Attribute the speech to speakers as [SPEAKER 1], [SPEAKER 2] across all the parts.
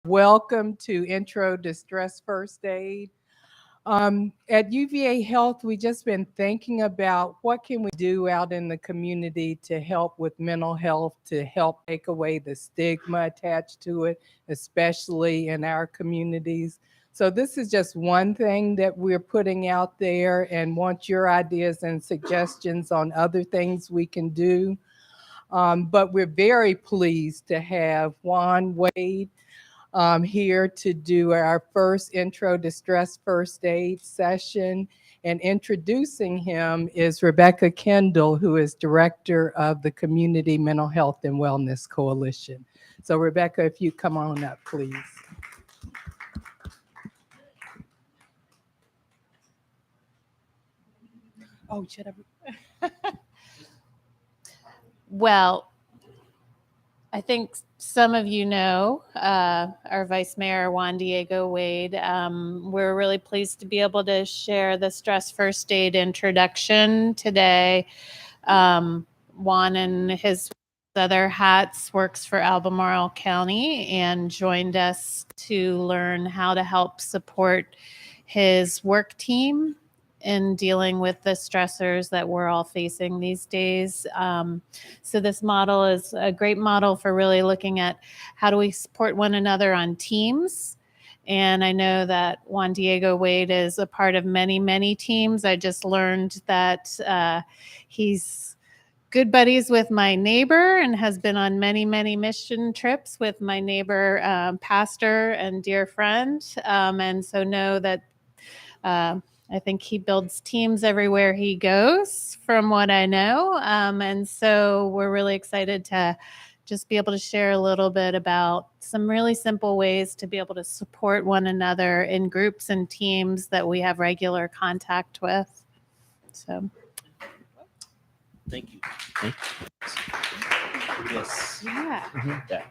[SPEAKER 1] Welcome to Intro to Stress First Aid. At UVA Health, we just been thinking about what can we do out in the community to help with mental health, to help take away the stigma attached to it, especially in our communities. So this is just one thing that we're putting out there and want your ideas and suggestions on other things we can do. But we're very pleased to have Juan Wade here to do our first Intro to Stress First Aid session. And introducing him is Rebecca Kendall, who is Director of the Community Mental Health and Wellness Coalition. So Rebecca, if you come on up, please. Oh, should I?
[SPEAKER 2] Well, I think some of you know our Vice Mayor, Juan Diego Wade. We're really pleased to be able to share the Stress First Aid introduction today. Juan and his other hats works for Albemarle County and joined us to learn how to help support his work team in dealing with the stressors that we're all facing these days. So this model is a great model for really looking at how do we support one another on teams. And I know that Juan Diego Wade is a part of many, many teams. I just learned that he's good buddies with my neighbor and has been on many, many mission trips with my neighbor, pastor and dear friend. And so know that I think he builds teams everywhere he goes, from what I know. And so we're really excited to just be able to share a little bit about some really simple ways to be able to support one another in groups and teams that we have regular contact with. So.
[SPEAKER 3] Thank you. Thank you. Yes.
[SPEAKER 2] Yeah.
[SPEAKER 3] Mm-hmm. Yeah.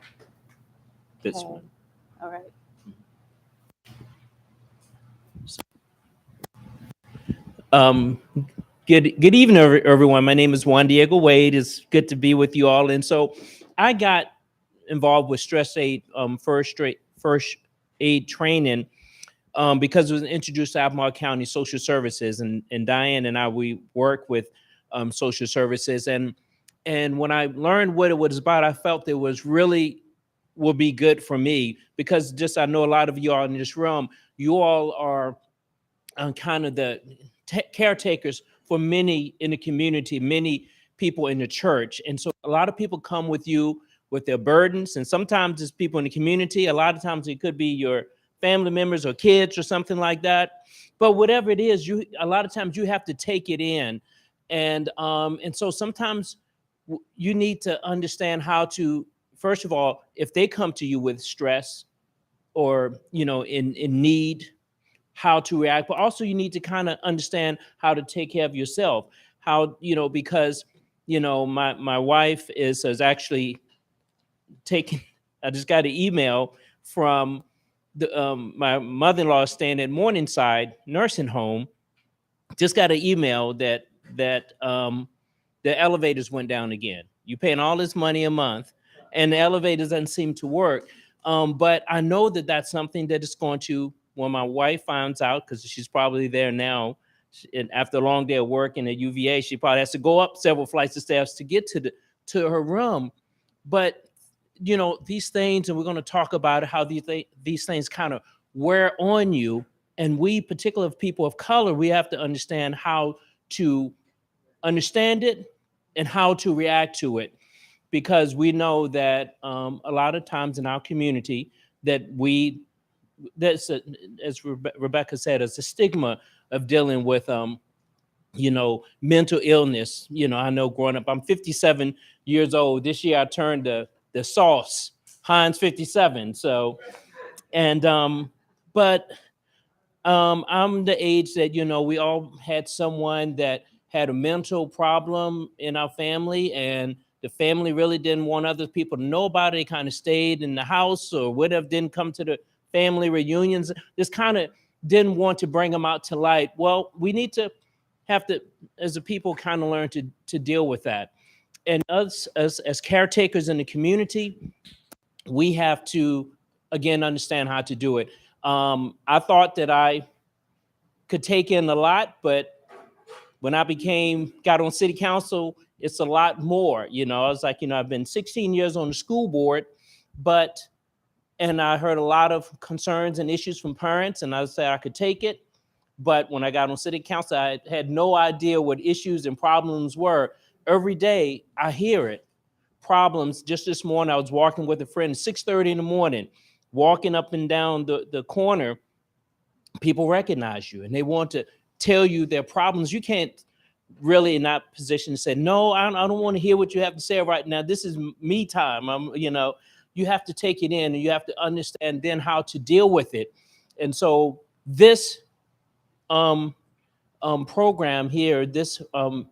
[SPEAKER 3] This
[SPEAKER 2] Okay.
[SPEAKER 3] one.
[SPEAKER 2] All right.
[SPEAKER 3] Good evening, everyone. My name is Juan Diego Wade. It's good to be with you all. And so I got involved with stress aid, first aid training because it was introduced to Albemarle County Social Services. And Diane and I, we work with social services. And when I learned what it was about, I felt it was really would be good for me because just I know a lot of you all in this room, you all are kind of the caretakers for many in the community, many people in the church. And so a lot of people come with you with their burdens. And sometimes it's people in the community. A lot of times it could be your family members or kids or something like that. But whatever it is, a lot of times you have to take it in. And so sometimes you need to understand how to, first of all, if they come to you with stress or, in need, how to react, but also you need to kind of understand how to take care of yourself. How, because, my wife is actually taking, I just got an email from my mother-in-law staying at Morningside Nursing Home. Just got an email that the elevators went down again. You're paying all this money a month and the elevators doesn't seem to work. But I know that that's something that is going to, when my wife finds out, because she's probably there now, and after a long day of working at UVA, she probably has to go up several flights of stairs to get to her room. But these things, and we're going to talk about how these things kind of wear on you. And we, particularly people of color, we have to understand how to understand it and how to react to it, because we know that a lot of times in our community as Rebecca said, it's a stigma of dealing with, mental illness. I know growing up, I'm 57 years old. This year I turned the sauce, Heinz 57. So, and, but I'm the age that, we all had someone that had a mental problem in our family, and the family really didn't want other people to know about it. They kind of stayed in the house or whatever, didn't come to the family reunions, just kind of didn't want to bring them out to light. Well, we need to as a people, kind of learn to deal with that. And us as caretakers in the community, we have to again, understand how to do it. I thought that I could take in a lot, but when I got on city council, it's a lot more. I was like, I've been 16 years on the school board, and I heard a lot of concerns and issues from parents, and I said I could take it. But when I got on city council, I had no idea what issues and problems were. Every day I hear it. Problems. Just this morning, I was walking with a friend, 6:30 in the morning, walking up and down the corner. People recognize you and they want to tell you their problems. You can't really in that position say, no, I don't want to hear what you have to say right now. This is me time. You have to take it in and you have to understand then how to deal with it. And so this program here, this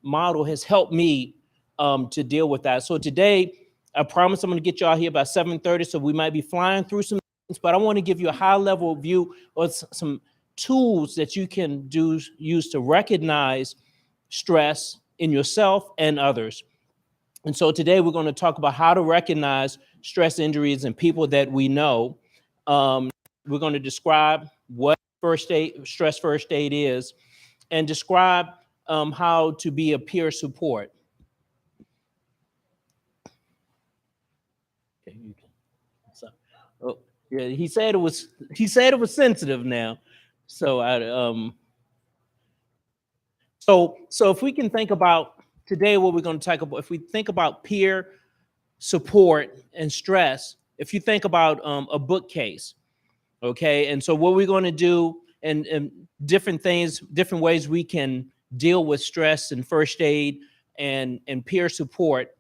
[SPEAKER 3] model has helped me to deal with that. So today, I promise I'm going to get y'all here by 7:30. So we might be flying through some things, but I want to give you a high level view of some tools that you can use to recognize stress in yourself and others. And so today we're going to talk about how to recognize stress injuries in people that we know. We're going to describe what stress first aid is, and describe how to be a peer support. Okay, you can. So, oh, yeah, he said it was sensitive now. So so if we can think about today, what we're going to talk about, if we think about peer support and stress, if you think about a bookcase, okay, and so what we're going to do and different things, different ways we can deal with stress and first aid and peer support.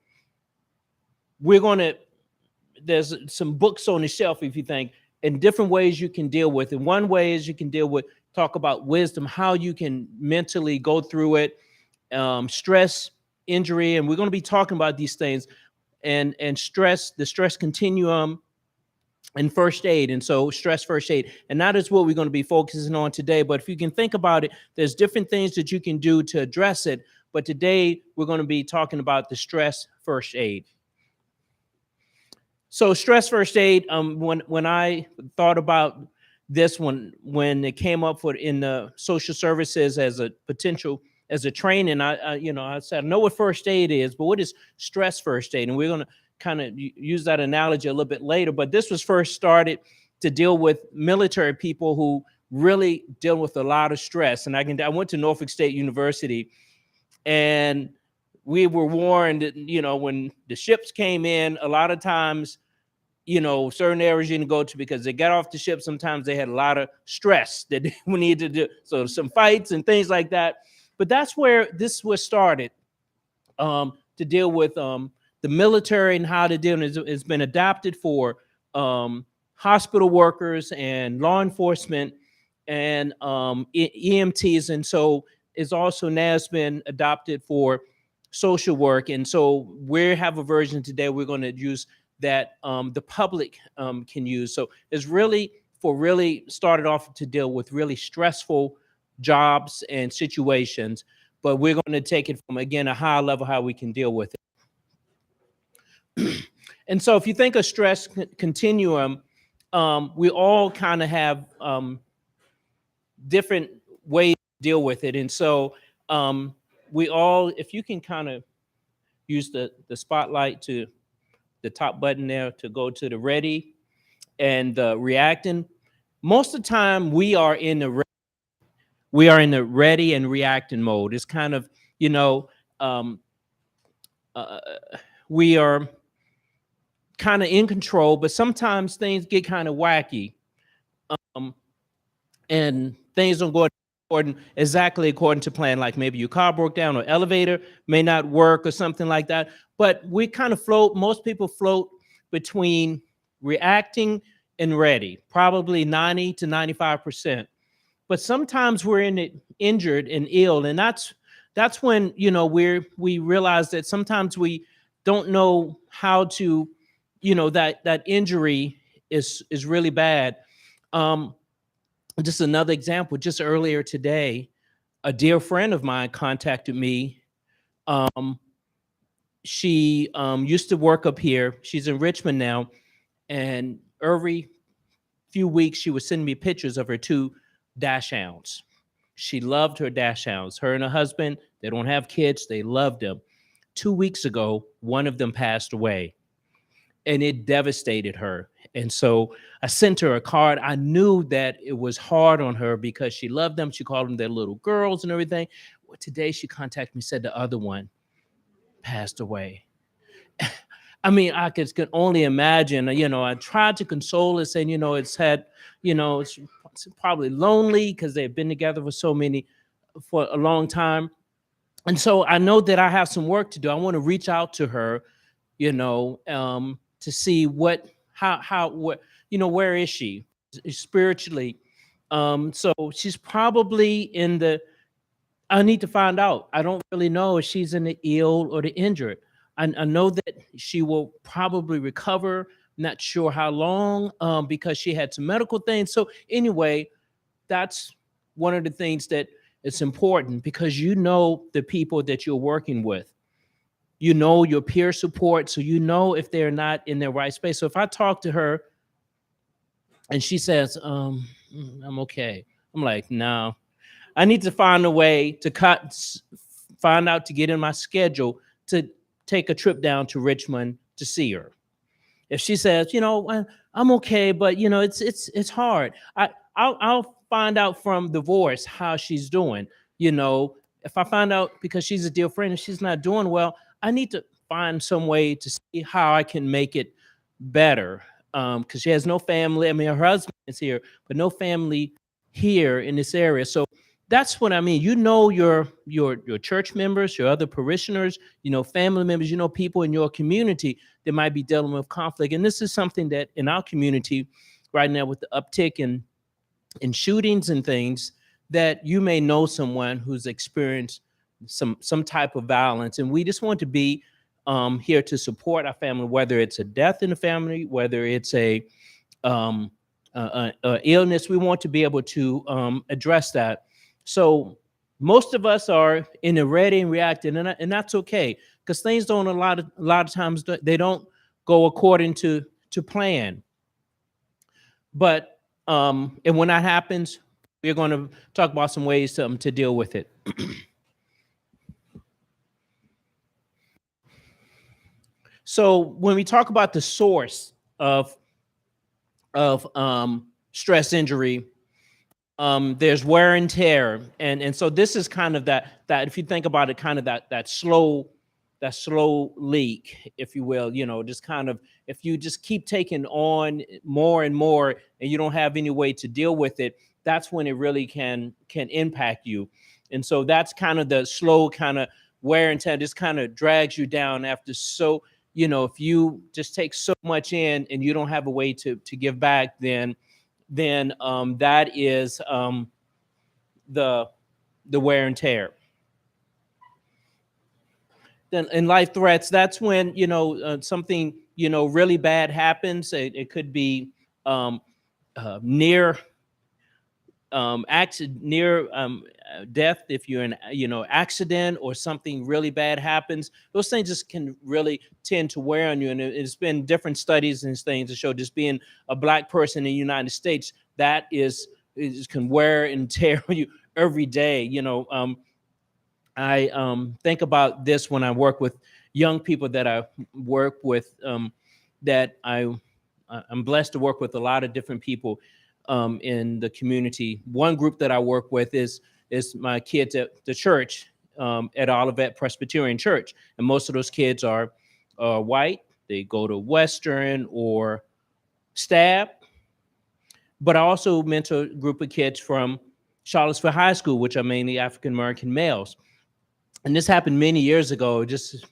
[SPEAKER 3] There's some books on the shelf, if you think, and different ways you can deal with it. One way is you can talk about wisdom, how you can mentally go through it, stress, injury, and we're going to be talking about these things, and stress, the stress continuum, and first aid. And so stress first aid, and that is what we're going to be focusing on today. But if you can think about it, there's different things that you can do to address it. But today we're going to be talking about the stress first aid. So stress first aid, when I thought about this one, when it came up in the social services as a potential, as a training, I said, I know what first aid is, but what is stress first aid? And we're going to kind of use that analogy a little bit later. But this was first started to deal with military people who really deal with a lot of stress. And I went to Norfolk State University, and we were warned that, when the ships came in, a lot of times, certain areas you didn't go to because they got off the ship. Sometimes they had a lot of stress that we needed to do. So some fights and things like that. But that's where this was started, to deal with the military and how to deal. It's been adapted for hospital workers and law enforcement and EMTs. And so it's also now has been adopted for social work. And so we have a version today we're going to use that the public can use. So it's really started off to deal with really stressful jobs and situations, but we're going to take it from, again, a high level, how we can deal with it. And so if you think of stress continuum, we all kind of have different ways to deal with it. And so we all, if you can kind of use the spotlight to the top button there to go to the ready and the reacting. Most of the time we are in the ready and reacting mode. It's kind of, we are kind of in control, but sometimes things get kind of wacky, and things don't go exactly according to plan. Like maybe your car broke down or elevator may not work or something like that. But we kind of float. Most people float between reacting and ready, probably 90 to 95%. But sometimes we're injured and ill, and that's when we realize that sometimes we don't know how to, that injury is really bad. Just another example, just earlier today, a dear friend of mine contacted me. She used to work up here. She's in Richmond now. And every few weeks, she was sending me pictures of her 2 dachshunds. She loved her dachshunds. Her and her husband, they don't have kids. They loved them. 2 weeks ago, one of them passed away, and it devastated her. And so I sent her a card. I knew that it was hard on her because she loved them. She called them their little girls and everything. Well, today she contacted me, said the other one passed away. I mean, I could only imagine, I tried to console her saying, it's had, it's probably lonely because they've been together for a long time. And so I know that I have some work to do. I want to reach out to her, to see where is she spiritually? So she's probably I need to find out. I don't really know if she's in the ill or the injured. I know that she will probably recover. Not sure how long, because she had some medical things. So anyway, that's one of the things that it's important, because the people that you're working with, your peer support, so if they're not in their right space. So if I talk to her and she says, I'm okay, I'm like, no, I need to find a way to to get in my schedule to take a trip down to Richmond to see her. If she says, I'm okay, but it's hard, I'll find out from the voice how she's doing. If I find out, because she's a dear friend, and she's not doing well, I need to find some way to see how I can make it better. Because she has no family. I mean, her husband is here, but no family here in this area. So that's what I mean. Your church members, your other parishioners, family members, people in your community that might be dealing with conflict. And this is something that in our community right now, with the uptick in shootings and things, that you may know someone who's experienced some type of violence. And we just want to be here to support our family, whether it's a death in the family, whether it's a illness. We want to be able to address that. So most of us are in a ready and reacting, and that's okay, because things don't a lot of times they don't go according to plan. But and when that happens, we're going to talk about some ways to deal with it. So when we talk about the source of stress injury, there's wear and tear, and so this is kind of that if you think about it, kind of that slow leak, if you will. Just kind of, if you just keep taking on more and more, and you don't have any way to deal with it, that's when it really can impact you. And so that's kind of the slow kind of wear and tear, just kind of drags you down after. So if you just take so much in and you don't have a way to give back, then that is the wear and tear. Then in life threats, that's when something really bad happens. It could be near death, if you're in accident, or something really bad happens. Those things just can really tend to wear on you. And it's been different studies and things to show, just being a Black person in the United States, that can wear and tear on you every day. I think about this when I work with young people that I work with, that I'm blessed to work with a lot of different people in the community. One group that I work with is my kids at the church, at Olivet Presbyterian Church. And most of those kids are white. They go to Western or Stab. But I also mentor a group of kids from Charlottesville High School, which are mainly African-American males. And this happened many years ago. Just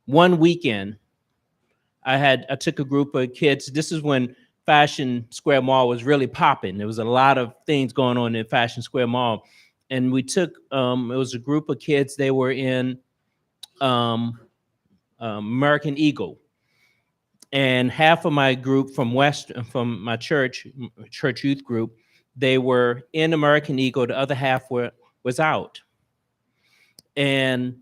[SPEAKER 3] one weekend, I took a group of kids. This is when Fashion Square Mall was really popping. There was a lot of things going on in Fashion Square Mall. And we took, it was a group of kids. They were in American Eagle. And half of my group from my church youth group, they were in American Eagle. The other half was out. And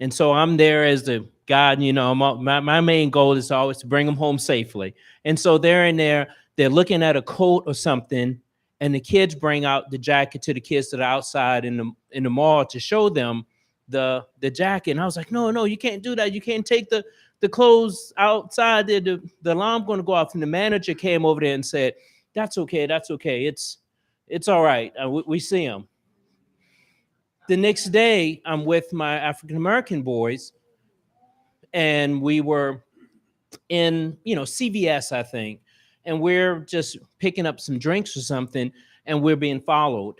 [SPEAKER 3] so I'm there as the guide. My main goal is always to bring them home safely. And so they're in there. they're looking at a coat or something, and the kids bring out the jacket to the kids that are outside in the mall to show them the jacket. And I was like, no, you can't do that. You can't take the clothes outside there. The alarm going to go off. And the manager came over there and said, that's okay. It's all right. We see them. The next day, I'm with my African-American boys, and we were in, CVS, I think, and we're just picking up some drinks or something, and we're being followed.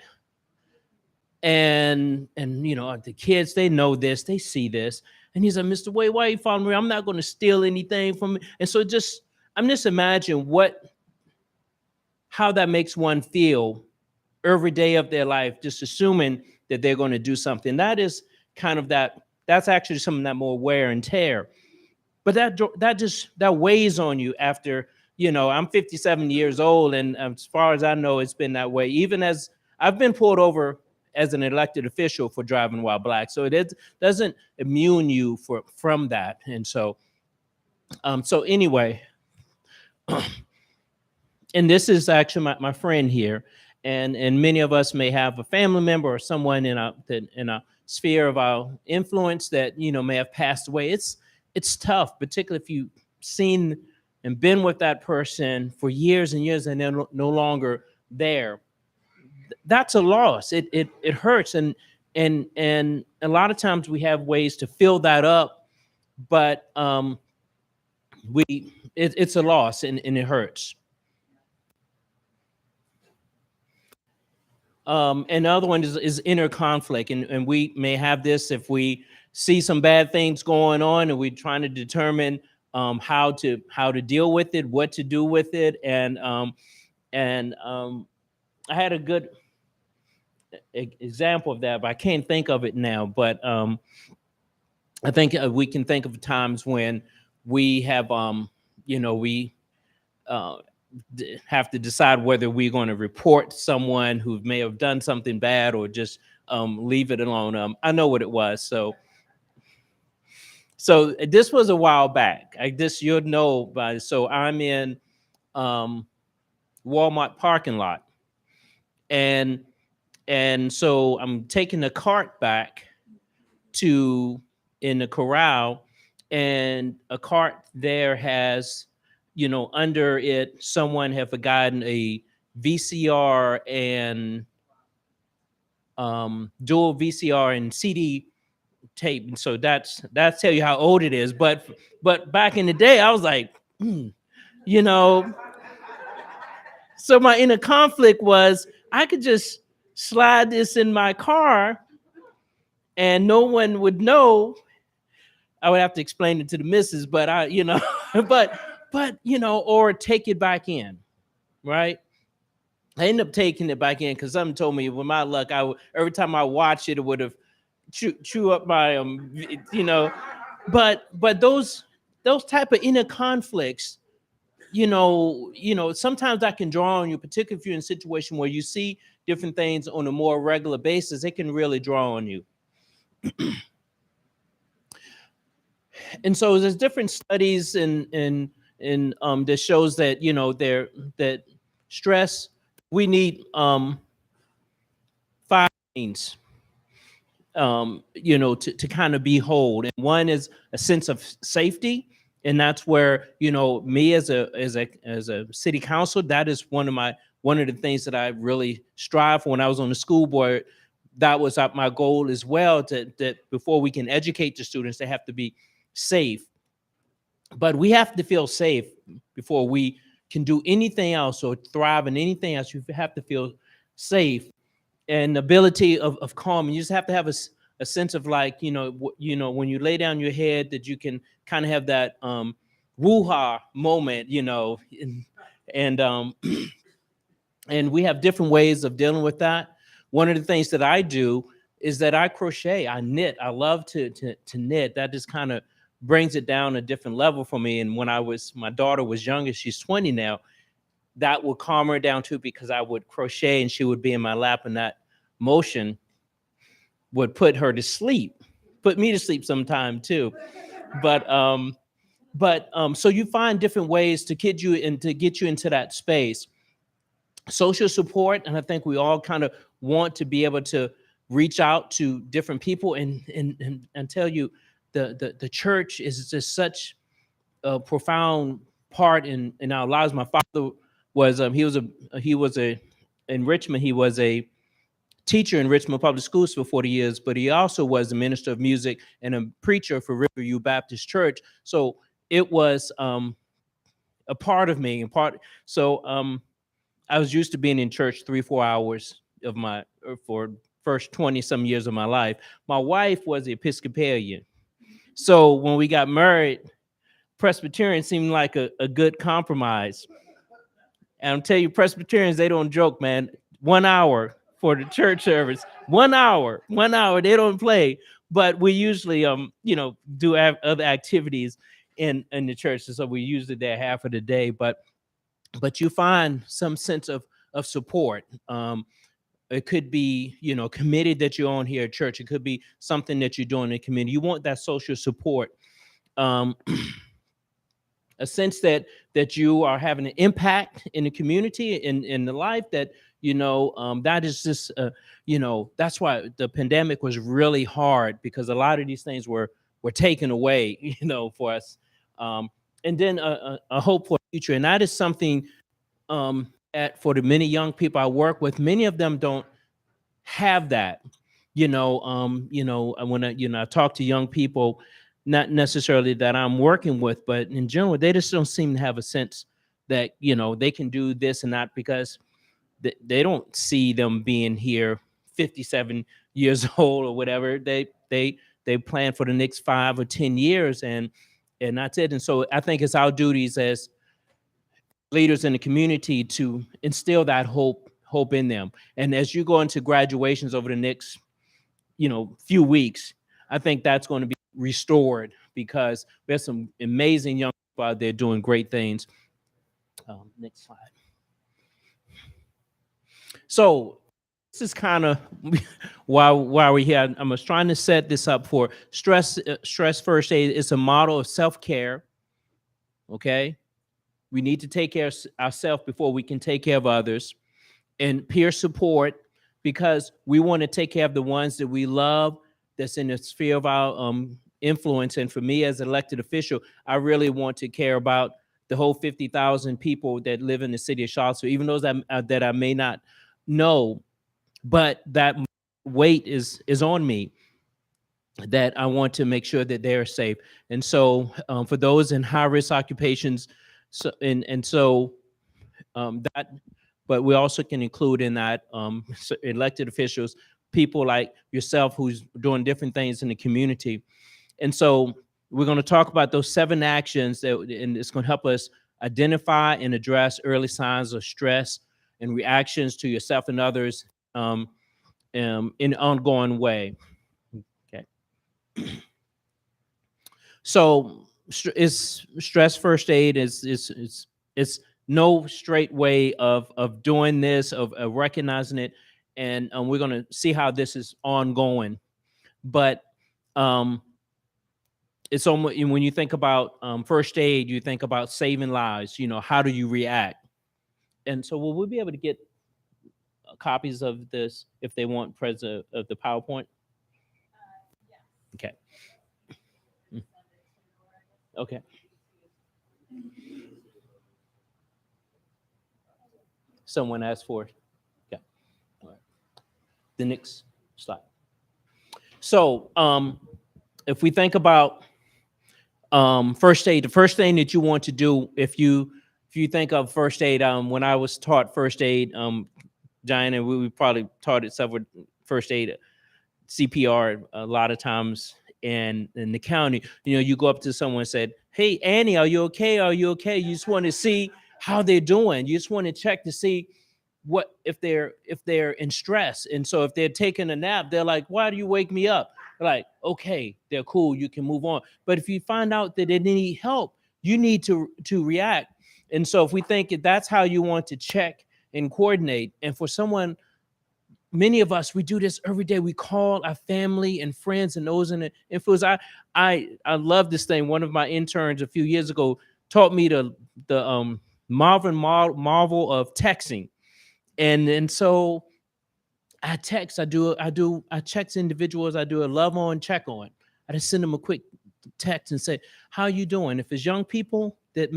[SPEAKER 3] And the kids, they know this, they see this, and he's like, Mr. Wade, why are you following me? I'm not going to steal anything from me. And so I'm just imagine how that makes one feel every day of their life, just assuming that they're going to do something. That is kind of that's actually something that more wear and tear. But that weighs on you after, I'm 57 years old, and as far as I know, it's been that way. Even as I've been pulled over as an elected official for driving while black. So doesn't immune you from that. And so anyway, and this is actually my friend here. And many of us may have a family member or someone in a sphere of our influence that, may have passed away. It's tough, particularly if you've seen and been with that person for years and years and they're no longer there. That's a loss. It hurts. And a lot of times we have ways to fill that up, but it's a loss and it hurts. And the other one is inner conflict. And we may have this if we see some bad things going on and we're trying to determine how to deal with it, what to do with it. And I had a good example of that, but I can't think of it now. But I think we can think of times when we have, we have to decide whether we're going to report someone who may have done something bad or just leave it alone. I know what it was. So this was a while back. You'll know about it. So I'm in Walmart parking lot, and so I'm taking the cart back in the corral, and a cart there has, under it, someone have forgotten a VCR and dual VCR and CD tape. And so that's tell you how old it is. But back in the day, I was like, so my inner conflict was I could just slide this in my car and no one would know. I would have to explain it to the missus, but or take it back in, right? I ended up taking it back in because someone told me with my luck, every time I watched it, it would have chew up my, but those type of inner conflicts, sometimes that can draw on you, particularly if you're in a situation where you see different things on a more regular basis, it can really draw on you. And so there's different studies in that shows that, that stress, we need 5 things, to kind of be whole. And one is a sense of safety. And that's where, me as a city council, that is one of the things that I really strive for. When I was on the school board, that was my goal as well, that before we can educate the students, they have to be safe. But we have to feel safe before we can do anything else or thrive in anything else. You have to feel safe and the ability of calm. You just have to have a sense of like, when you lay down your head, that you can kind of have that woo-ha moment, and we have different ways of dealing with that. One of the things that I do is that I crochet, I knit. I love to knit. That just kind of brings it down a different level for me. And when my daughter was younger, she's 20 now, that would calm her down too, because I would crochet and she would be in my lap, and that motion would put her to sleep, put me to sleep sometime too. But But so you find different ways to get you into that space. Social support, and I think we all kind of want to be able to reach out to different people and tell you the church is just such a profound part in our lives. My father was he was a in Richmond. He was a teacher in Richmond Public Schools for 40 years, but he also was a minister of music and a preacher for Riverview Baptist Church. So it was a part of me and part. So I was used to being in church 3-4 hours of my for first 20 some years of my life. My wife was Episcopalian. So when we got married, Presbyterian seemed like a good compromise. And I'm telling you, Presbyterians, they don't joke, man. 1 hour for the church service. 1 hour, 1 hour. They don't play. But we usually do other activities in the church. So we usually there half of the day. But you find some sense of support. It could be, committee that you're on here at church. It could be something that you're doing in the community. You want that social support. A sense that you are having an impact in the community, in the life that, that is just, that's why the pandemic was really hard, because a lot of these things were taken away, for us. And then a hope for the future. And that is something for the many young people I work with, many of them don't have that. When I talk to young people, not necessarily that I'm working with, but in general, they just don't seem to have a sense that, they can do this and that, because they don't see them being here 57 years old or whatever. They plan for the next 5 or 10 years, and that's it. And so I think it's our duties as leaders in the community to instill that hope in them. And as you go into graduations over the next, few weeks, I think that's going to be restored, because there's some amazing young people out there doing great things. Next slide. So this is kind of why we're here. I was trying to set this up for stress first aid. It's a model of self-care. Okay. We need to take care of ourselves before we can take care of others. And peer support, because we want to take care of the ones that we love, that's in the sphere of our influence. And for me as an elected official, I really want to care about the whole 50,000 people that live in the city of Charlottesville, even those that I may not know, but that weight is on me, that I want to make sure that they're safe. And so for those in high-risk occupations, that, but we also can include in that elected officials, people like yourself who's doing different things in the community. And so we're going to talk about those 7 actions and it's going to help us identify and address early signs of stress and reactions to yourself and others in an ongoing way. Okay. So it's stress first aid is no straight way of doing this, of recognizing it, and we're going to see how this is ongoing. But it's almost, when you think about first aid, you think about saving lives. How do you react? And so will we be able to get copies of this if they want of the PowerPoint? Okay. Okay. Someone asked for it. Okay. All right. The next slide. So if we think about first aid, the first thing that you want to do, if you think of first aid, when I was taught first aid, Diana, we probably taught it several first aid, CPR a lot of times in the county. You go up to someone and said, "Hey, Annie, are you okay? Are you okay?" You just want to see how they're doing. You just want to check to see what if they're in stress. And so if they're taking a nap, they're like, "Why do you wake me up?" They're like, okay, they're cool, you can move on. But if you find out that they need help, you need to react. And so if we think that's how you want to check and coordinate, and for someone many of us, we do this every day. We call our family and friends and those in the influence. I love this thing. One of my interns a few years ago taught me the marvel of texting. And so I text, I text individuals, I do a love on, check on. I just send them a quick text and say, how you doing? If it's young people that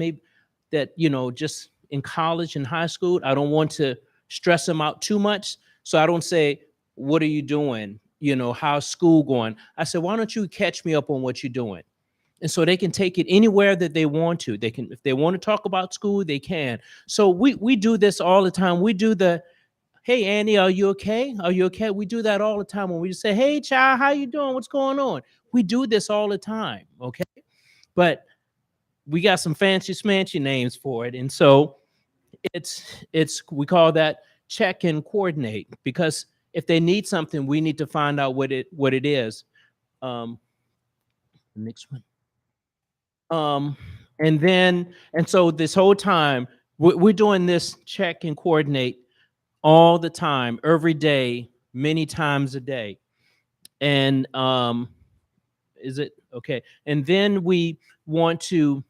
[SPEAKER 3] just in college and high school, I don't want to stress them out too much. So I don't say, what are you doing? How's school going? I said, why don't you catch me up on what you're doing? And so they can take it anywhere that they want to. They can, if they want to talk about school, they can. So we do this all the time. We do the, hey Annie, are you okay? Are you okay? We do that all the time when we say, hey child, how you doing? What's going on? We do this all the time, okay? But we got some fancy smancy names for it. And so it's we call that check and coordinate, because if they need something, we need to find out what it is. Next one. And so this whole time we're doing this check and coordinate all the time, every day, many times a day. And is it okay? And then we want to,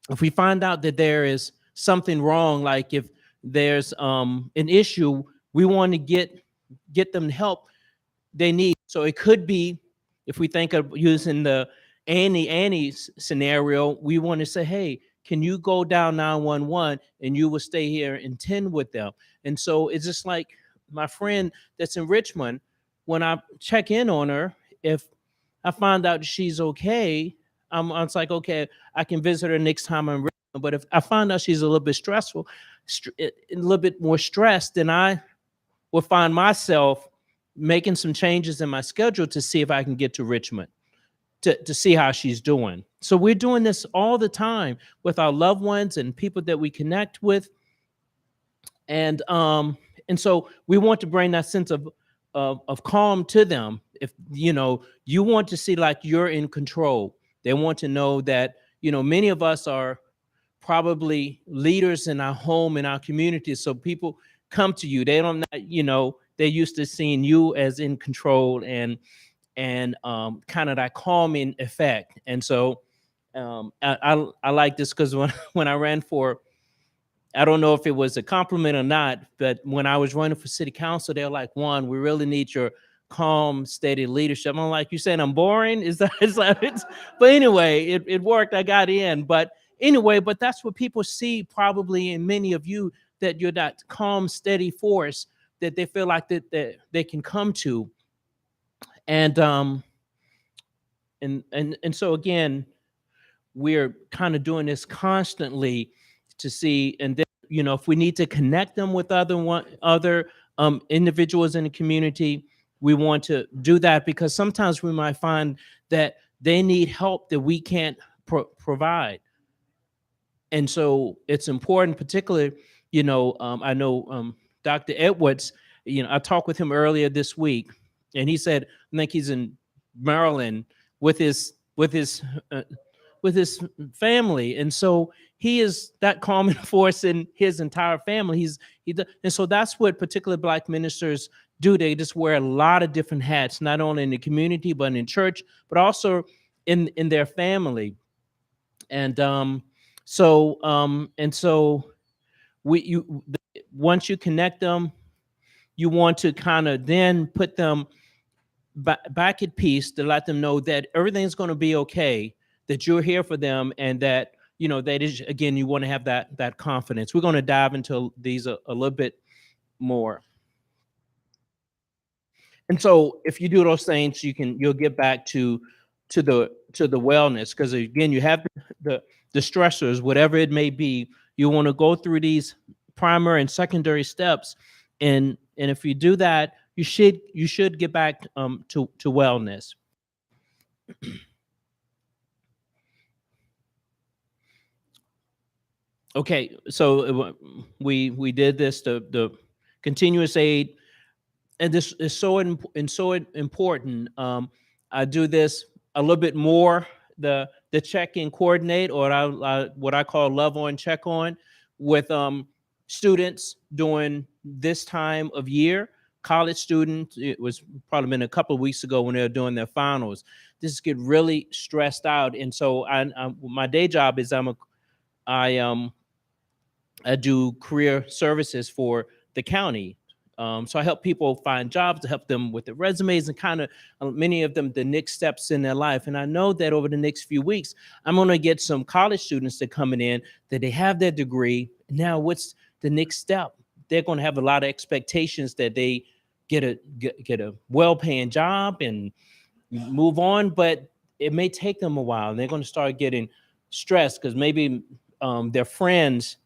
[SPEAKER 3] if we find out that there is something wrong, like if there's an issue, we want to get them help they need. So it could be, if we think of using the Annie scenario, we want to say, hey, can you go down 911 and you will stay here and tend with them? And so it's just like my friend that's in Richmond, when I check in on her, if I find out she's okay, I'm it's like, okay, I can visit her next time I'm in Richmond. But if I find out she's a little bit stressful, a little bit more stressed, then I will find myself making some changes in my schedule to see if I can get to Richmond to see how she's doing. So we're doing this all the time with our loved ones and people that we connect with. And so we want to bring that sense of calm to them. If you want to see like you're in control, they want to know that many of us are probably leaders in our home, in our community. So people come to you. They don't, they're used to seeing you as in control and kind of that calming effect. And so I like this because when I ran for, I don't know if it was a compliment or not, but when I was running for city council, they were like, Juan, we really need your calm, steady leadership. I'm like, you saying I'm boring? Is that, but anyway, it worked. I got in. But anyway, but that's what people see probably in many of you, that you're that calm, steady force that they feel like that they can come to. And so again, we're kind of doing this constantly to see, and then if we need to connect them with other individuals in the community, we want to do that, because sometimes we might find that they need help that we can't provide. And so it's important, particularly, I know Dr. Edwards, I talked with him earlier this week, and he said, I think he's in Maryland with his family, and so he is that calming force in his entire family. And so that's what particularly Black ministers do. They just wear a lot of different hats, not only in the community but in church, but also in their family. And so once you connect them, you want to kind of then put them back at peace, to let them know that everything's going to be okay, that you're here for them, and that that is, again, you want to have that confidence. We're going to dive into these a little bit more. And so if you do those things, you'll get back to the wellness, because again, you have the stressors, whatever it may be. You want to go through these primary and secondary steps, and if you do that, you should get back to wellness. Okay, so we did this, the continuous aid, and this is so important. I do this a little bit more, the check and coordinate, or what I call love on, check on, with students during this time of year, college students. It was probably been a couple of weeks ago when they were doing their finals. Just get really stressed out. And so my day job is I I do career services for the county. So I help people find jobs, to help them with their resumes and kind of many of them the next steps in their life. And I know that over the next few weeks, I'm going to get some college students that coming in that they have their degree. Now, what's the next step? They're going to have a lot of expectations that they get a well-paying job and move on, but it may take them a while. And they're going to start getting stressed because maybe their friends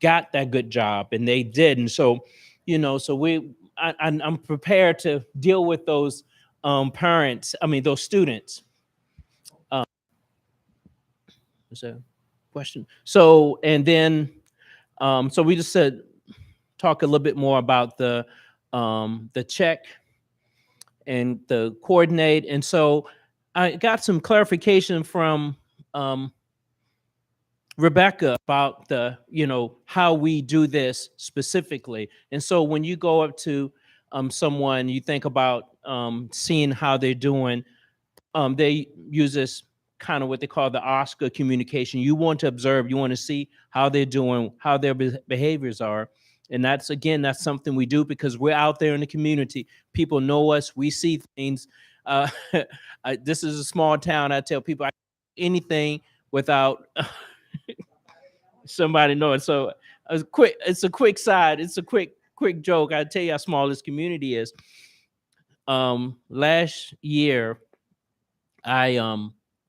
[SPEAKER 3] got that good job and they didn't. So, I'm prepared to deal with those parents. I mean, those students. Is that a question? So, and then, so we just said talk a little bit more about the check and the coordinate. And so I got some clarification from Rebecca about how we do this specifically. And so when you go up to someone, you think about seeing how they're doing. They use this kind of what they call the Oscar communication. You want to observe, you want to see how they're doing, how their behaviors are. And that's something we do because we're out there in the community. People know us. We see things. This is a small town. I tell people anything without somebody knowing. So it's a quick joke. I tell you how small this community is. Last year, I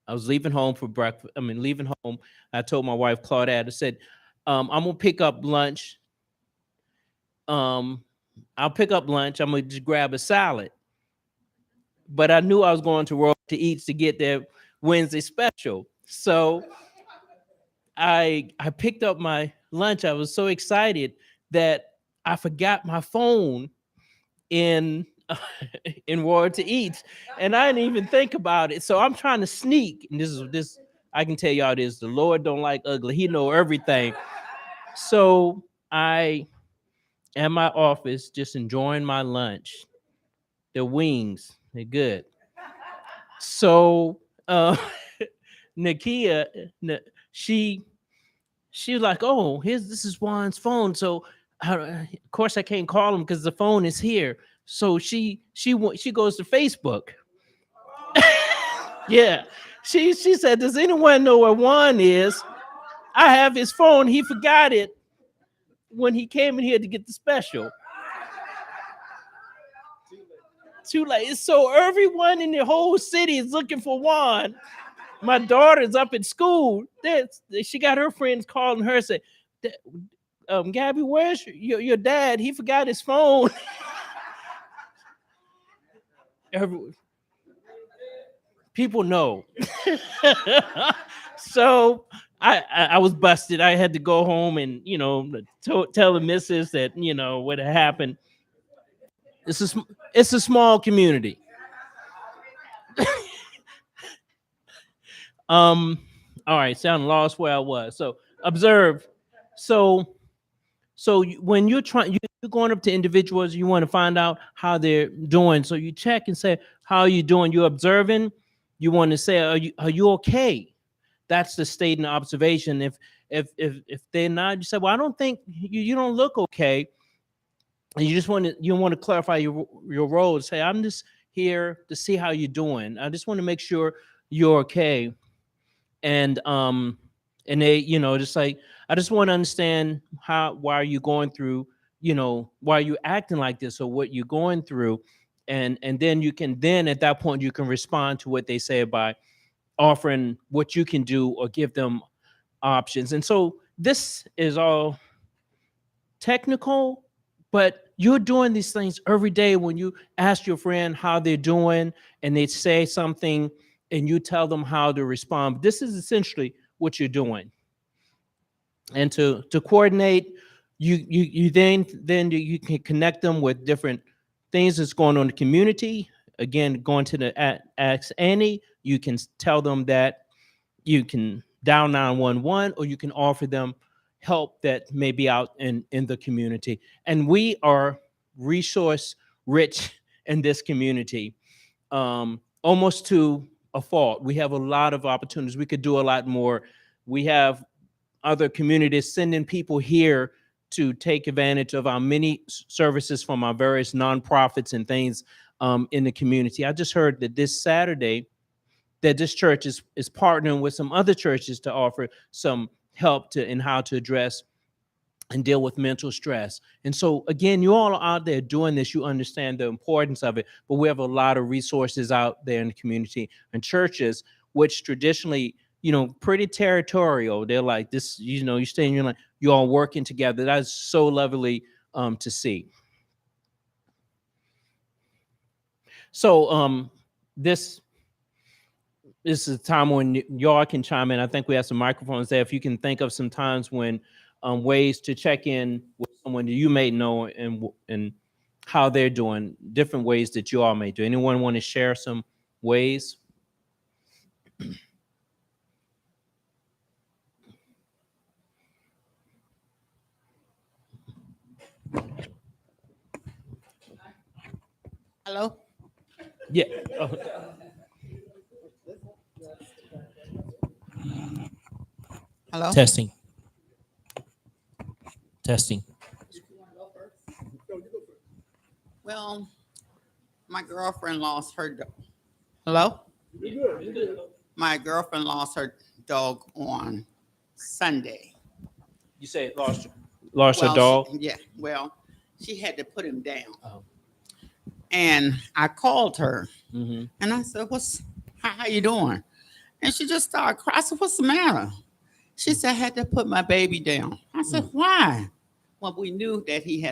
[SPEAKER 3] was leaving home for breakfast. Leaving home. I told my wife Claudette. I said, I'm gonna pick up lunch. I'll pick up lunch. I'm gonna just grab a salad. But I knew I was going to Royal to Eats to get their Wednesday special. So I picked up my lunch. I was so excited that I forgot my phone in Royal to Eats, and I didn't even think about it. So I'm trying to sneak. And this I can tell y'all this: the Lord don't like ugly. He know everything. So I at my office, just enjoying my lunch. The wings, they're good. So Nakia, she was like, "Oh, this is Juan's phone." So of course I can't call him because the phone is here. So she goes to Facebook. Yeah, she said, "Does anyone know where Juan is? I have his phone. He forgot it when he came in here to get the special." Too late. So everyone in the whole city is looking for Juan. My daughter's up at school. She got her friends calling her, say, "Gabby, where's your dad? He forgot his phone." People know. So I was busted. I had to go home and tell the missus that what had happened. It's a small community. All right, sound lost where I was. So observe. So when you're going up to individuals, you want to find out how they're doing. So you check and say, "How are you doing?" You're observing. You want to say, "Are you okay?" That's the statement observation. If they're not, you say, "Well, I don't think you don't look okay." And you want to clarify your role and say, "I'm just here to see how you're doing. I just want to make sure you're okay." And they just like, "I just want to understand why are you going through, why are you acting like this, or what you're going through." And then at that point you can respond to what they say by offering what you can do or give them options. And so this is all technical, but you're doing these things every day. When you ask your friend how they're doing and they say something and you tell them how to respond, this is essentially what you're doing. And to coordinate, you then you can connect them with different things that's going on in the community. Again, going to the Ask Annie, you can tell them that you can dial 911, or you can offer them help that may be out in the community. And we are resource rich in this community, almost to a fault. We have a lot of opportunities. We could do a lot more. We have other communities sending people here to take advantage of our many services from our various nonprofits and things in the community. I just heard that this Saturday that this church is partnering with some other churches to offer some help to in how to address and deal with mental stress. And so again, you all are out there doing this, you understand the importance of it, but we have a lot of resources out there in the community and churches, which traditionally, pretty territorial. They're like this, you stay in your line, you all working together. That's so lovely to see. So this is a time when y'all can chime in. I think we have some microphones there. If you can think of some times when ways to check in with someone that you may know and how they're doing, different ways that you all may do. Anyone want to share some ways?
[SPEAKER 4] Hello?
[SPEAKER 3] Yeah.
[SPEAKER 4] Hello?
[SPEAKER 3] Testing. Testing.
[SPEAKER 4] Well, my girlfriend lost her dog. Hello? My girlfriend lost her dog on Sunday.
[SPEAKER 3] You say lost her
[SPEAKER 4] Well,
[SPEAKER 3] dog?
[SPEAKER 4] Yeah, well, she had to put him down.
[SPEAKER 3] Oh.
[SPEAKER 4] And I called her
[SPEAKER 3] Mm-hmm.
[SPEAKER 4] and I said, how you doing? And she just started crying. I said, what's the matter? She said, I had to put my baby down. I said, why? Well, we knew that he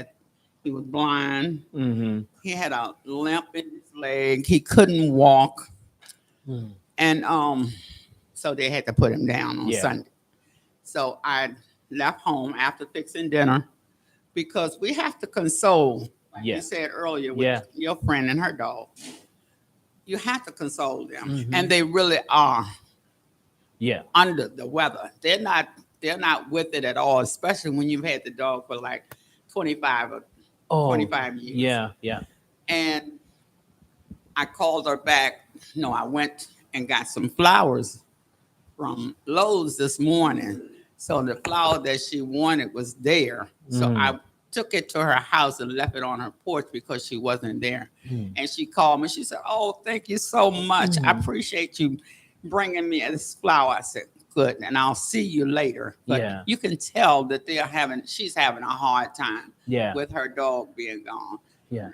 [SPEAKER 4] was blind.
[SPEAKER 3] Mm-hmm.
[SPEAKER 4] He had a limp in his leg. He couldn't walk.
[SPEAKER 3] Mm.
[SPEAKER 4] And so they had to put him down on
[SPEAKER 3] Yeah.
[SPEAKER 4] Sunday. So I left home after fixing dinner because we have to console, like
[SPEAKER 3] Yeah.
[SPEAKER 4] you said earlier, with
[SPEAKER 3] Yeah.
[SPEAKER 4] your friend and her dog. You have to console them.
[SPEAKER 3] Mhm.
[SPEAKER 4] And they really are
[SPEAKER 3] Yeah.
[SPEAKER 4] under the weather. They're not with it at all, especially when you've had the dog for like 25 or 25 years.
[SPEAKER 3] Yeah. Yeah.
[SPEAKER 4] And I called her back. No, I went and got some flowers from Lowe's this morning. So the flower that she wanted was there. So
[SPEAKER 3] Mm.
[SPEAKER 4] I took it to her house and left it on her porch because she wasn't there.
[SPEAKER 3] Mm.
[SPEAKER 4] And she called me. She said, "Oh, thank you so much. I appreciate you bringing me this flower." I said, "Good, and I'll see you later." But
[SPEAKER 3] Yeah.
[SPEAKER 4] you can tell that she's having a hard time
[SPEAKER 3] Yeah.
[SPEAKER 4] with her dog being gone.
[SPEAKER 3] Yeah.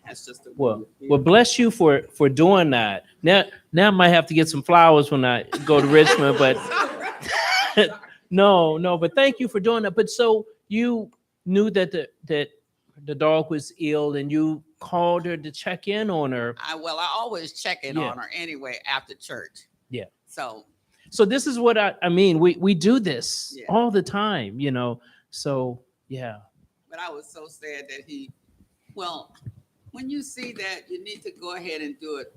[SPEAKER 4] That's just the
[SPEAKER 3] Well, bless you for doing that. Now I might have to get some flowers when I go to Richmond, but no, but thank you for doing that. But so you knew that the dog was ill and you called her to check in on her.
[SPEAKER 4] I always check in
[SPEAKER 3] Yeah.
[SPEAKER 4] on her anyway after church.
[SPEAKER 3] Yeah.
[SPEAKER 4] So
[SPEAKER 3] this is what I mean. We do this
[SPEAKER 4] Yeah.
[SPEAKER 3] all the time, So yeah.
[SPEAKER 4] but I was so sad that when you see that, you need to go ahead and do it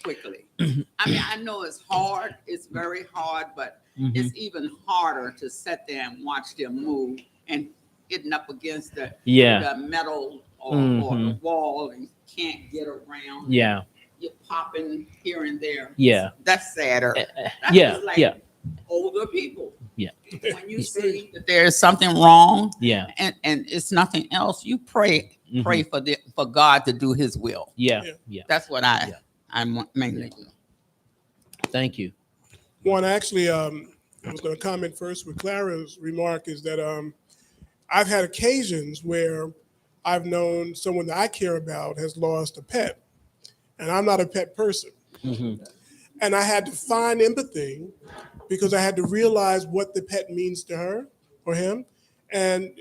[SPEAKER 4] quickly. I mean, I know it's hard. It's very hard, but
[SPEAKER 3] Mhm.
[SPEAKER 4] it's even harder to sit there and watch them move and hitting up against the metal or the
[SPEAKER 3] Mhm.
[SPEAKER 4] wall and can't get around.
[SPEAKER 3] Yeah.
[SPEAKER 4] You're popping here and there.
[SPEAKER 3] Yeah.
[SPEAKER 4] That's sadder. That's
[SPEAKER 3] Yeah.
[SPEAKER 4] just like
[SPEAKER 3] Yeah.
[SPEAKER 4] older people.
[SPEAKER 3] Yeah.
[SPEAKER 4] When you see that there's something wrong
[SPEAKER 3] Yeah.
[SPEAKER 4] and it's nothing else, you pray
[SPEAKER 3] Mhm.
[SPEAKER 4] for God to do His will.
[SPEAKER 3] Yeah.
[SPEAKER 5] Yeah.
[SPEAKER 3] Yeah.
[SPEAKER 4] That's what I'm mainly do.
[SPEAKER 3] Thank you.
[SPEAKER 5] One, actually, I was going to comment first with Clara's remark is that I've had occasions where I've known someone that I care about has lost a pet, and I'm not a pet person.
[SPEAKER 3] Mhm.
[SPEAKER 5] And I had to find empathy because I had to realize what the pet means to her or him and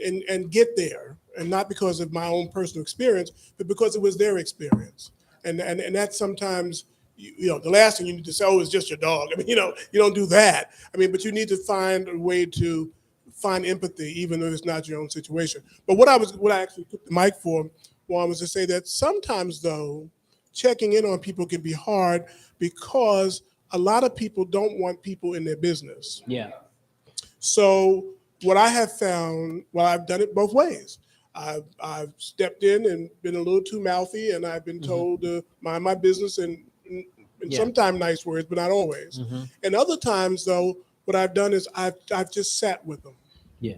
[SPEAKER 5] get there. And not because of my own personal experience, but because it was their experience. And that's sometimes, the last thing you need to say, oh, it's just your dog. I mean, you don't do that. I mean, but you need to find a way to find empathy, even though it's not your own situation. But what I actually took the mic for, Juan, was to say that sometimes, though, checking in on people can be hard because a lot of people don't want people in their business.
[SPEAKER 3] Yeah.
[SPEAKER 5] So what I have found, I've done it both ways. I've stepped in and been a little too mouthy, and I've been told to mind my business and
[SPEAKER 3] Yeah.
[SPEAKER 5] sometimes nice words, but not always. And other times, though, what I've done is I've just sat with them.
[SPEAKER 3] Yeah.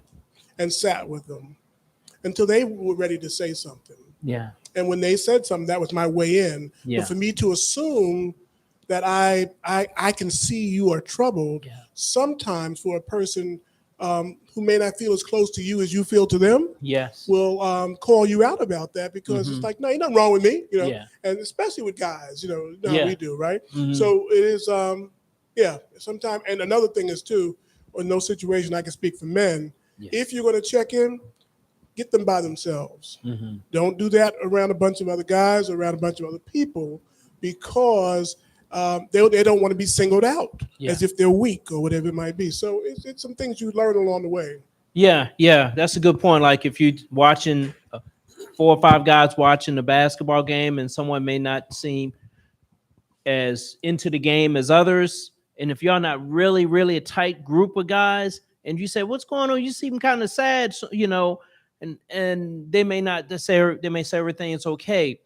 [SPEAKER 5] And sat with them until they were ready to say something.
[SPEAKER 3] Yeah.
[SPEAKER 5] And when they said something, that was my way in.
[SPEAKER 3] Yeah.
[SPEAKER 5] But for me to assume that I can see you are troubled,
[SPEAKER 3] Yeah.
[SPEAKER 5] sometimes for a person who may not feel as close to you as you feel to them,
[SPEAKER 3] Yes.
[SPEAKER 5] will call you out about that because it's like, no, ain't nothing wrong with me, you know.
[SPEAKER 3] Yeah.
[SPEAKER 5] And especially with guys, you know
[SPEAKER 3] Yeah.
[SPEAKER 5] how we do, right?
[SPEAKER 3] Mhm.
[SPEAKER 5] So it is, yeah. Sometimes, and another thing is too, in no situation I can speak for men.
[SPEAKER 3] Yeah.
[SPEAKER 5] If you're going to check in, get them by themselves.
[SPEAKER 3] Mhm.
[SPEAKER 5] Don't do that around a bunch of other guys, or around a bunch of other people, because they don't want to be singled out
[SPEAKER 3] Yeah.
[SPEAKER 5] as if they're weak or whatever it might be. So it's some things you learn along the way.
[SPEAKER 3] Yeah, yeah, that's a good point. Like if you watching 4 or 5 guys watching a basketball game, and someone may not seem as into the game as others, and if y'all not really a tight group of guys, and you say, "What's going on?" You seem kind of sad, so, you know, and they may not say, they may say everything is okay,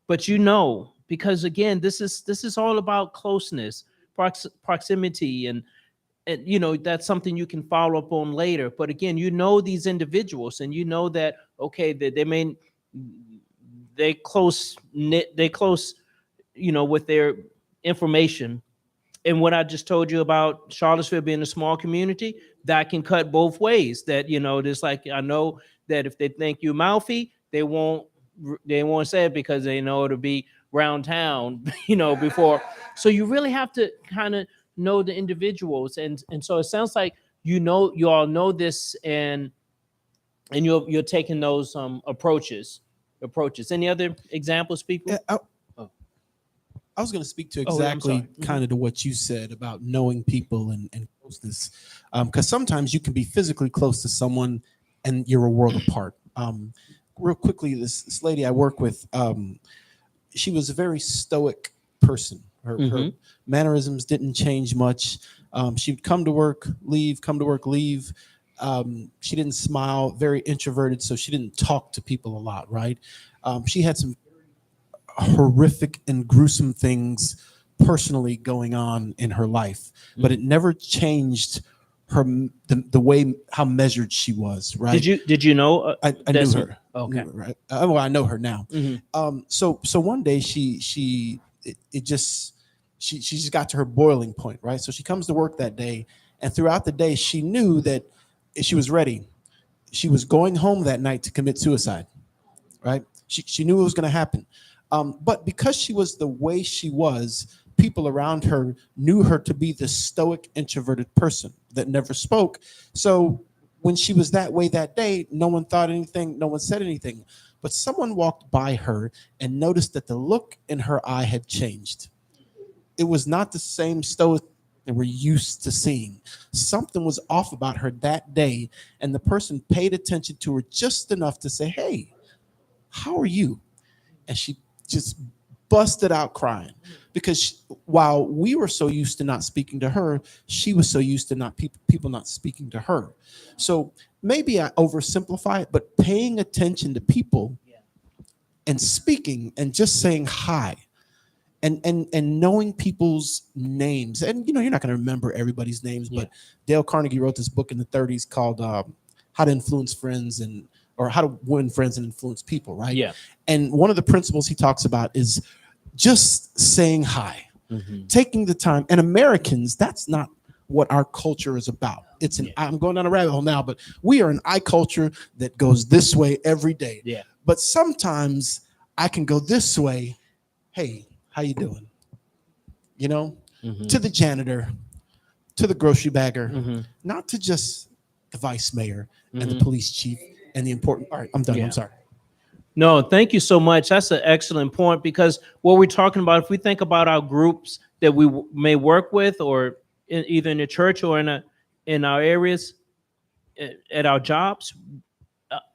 [SPEAKER 3] but you know, because again, this is all about closeness, proximity, and you know, that's something you can follow up on later. But again, you know these individuals, and you know that okay, that they close knit, they close, you know, with their information. And what I just told you about Charlottesville being a small community, that can cut both ways. That, you know, just like I know that if they think you mouthy, they won't say it because they know it'll be round town, you know, before. So you really have to kind of know the individuals, and so it sounds like you all know this, and you're taking those approaches. Any other examples, people?
[SPEAKER 6] Yeah,
[SPEAKER 3] Oh.
[SPEAKER 6] I was going to speak to
[SPEAKER 3] Oh, I'm sorry.
[SPEAKER 6] exactly kind of to what you said about knowing people and closeness, because sometimes you can be physically close to someone and you're a world apart. Real quickly, this lady I work with, she was a very stoic person. Her mannerisms didn't change much. She'd come to work, leave, come to work, leave. She didn't smile, very introverted, so she didn't talk to people a lot, right? She had some horrific and gruesome things personally going on in her life, but it never changed her the way how measured she was, right?
[SPEAKER 3] Did you know?
[SPEAKER 6] I knew her.
[SPEAKER 3] Okay.
[SPEAKER 6] Knew her, right? Well, I know her now.
[SPEAKER 3] Mhm.
[SPEAKER 6] So one day she just got to her boiling point, right? So she comes to work that day, and throughout the day she knew that she was ready. She was going home that night to commit suicide, right? She knew it was going to happen. But because she was the way she was, people around her knew her to be the stoic, introverted person that never spoke. So when she was that way that day, no one thought anything, no one said anything. But someone walked by her and noticed that the look in her eye had changed. It was not the same stoic that we're used to seeing. Something was off about her that day, and the person paid attention to her just enough to say, "Hey, how are you?" And she just busted out crying because while we were so used to not speaking to her, she was so used to not people not speaking to her. So maybe I oversimplify it, but paying attention to people and speaking and just saying hi and knowing people's names. And you know, you're not going to remember everybody's names, but Dale Carnegie wrote this book in the 30s called How to Influence Friends or How to Win Friends and Influence People, right?
[SPEAKER 3] Yeah.
[SPEAKER 6] And one of the principles he talks about is just saying hi, taking the time. And Americans, that's not what our culture is about. It's an I'm going down a rabbit hole now, but we are an I culture that goes this way every day.
[SPEAKER 3] Yeah.
[SPEAKER 6] But sometimes I can go this way. Hey, how you doing? You know, to the janitor, to the grocery bagger, not to just the vice mayor and the police chief and the important. All right, I'm done.
[SPEAKER 3] Yeah.
[SPEAKER 6] I'm sorry.
[SPEAKER 3] No, thank you so much. That's an excellent point, because what we're talking about, if we think about our groups that we may work with, or either in the church or in our areas, at our jobs,